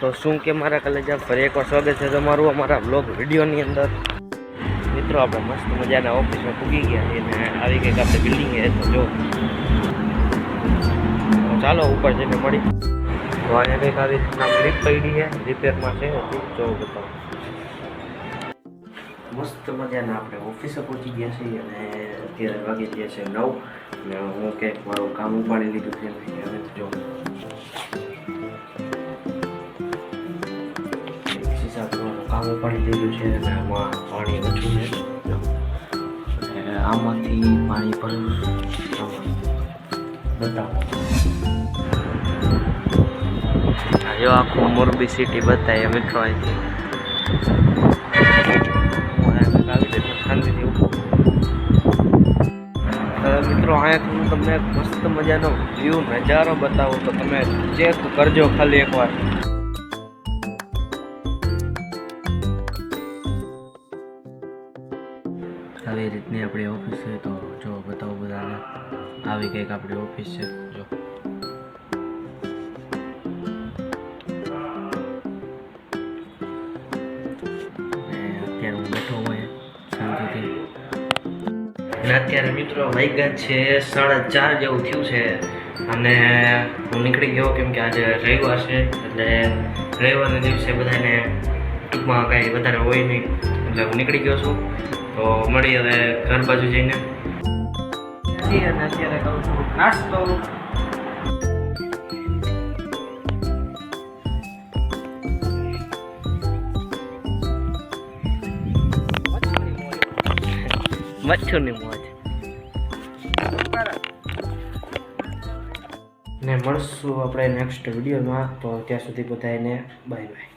તો શું કે મારા કલેજા ફરી એકવાર સ્વાગત છે તમારું અમારા બ્લોગ વિડીયોની અંદર। મિત્રો આપણે મસ્ત મજાના ઓફિસમાં પૂગી ગયા છીએ અને આવી કંઈક આપણે બિલ્ડિંગ છે તો જો ચાલો ઉપર જઈને મળી। તો અહીંયા કંઈક આવી રીતના લિફ્ટ પડી છે રિપેરમાં છે જો બતાવો। મસ્ત મજાના આપણે ઓફિસે પહોંચી ગયા છીએ અને અત્યારે વાગી ગયા છે 9 અને હું કંઈક મારું કામ ઉપાડી લીધું છે હવે જો કામ ઉપાડી લીધું છે અને આમાં પાણી ઓછું છે આમાંથી પાણી ભરું બતાવો। જો આખું મોરબી સિટી બતાવીએ મિત્રો અહીંથી શાંતિથી મિત્રો અહીંયાથી હું તમને મસ્ત મજાનો વ્યૂ નજારો બતાવું તો તમે ચેક કરજો ખાલી એકવાર। આવી રીતની આપણી ઓફિસ છે તો જો બતાવું બધાને આવી કંઈક આપણી ઓફિસ છે જો અત્યારે હું બેઠો હોય શાંતિથી અને અત્યારે મિત્રો વાગ્યા છે 4:30 જેવું થયું છે અને હું નીકળી ગયો કેમ કે આજે રવિવાર છે એટલે રવિવારના દિવસે બધાને ટૂંકમાં કાંઈ વધારે હોય નહીં એટલે હું નીકળી ગયો છું। તો મળી હવે ઘર બાજુ જઈને અને અત્યારે કહું છું નાસ્તો। મચ્છુની મોજ ને મળશું આપણે નેક્સ્ટ વિડીયોમાં। તો ત્યાં સુધી બધાને બાય બાય।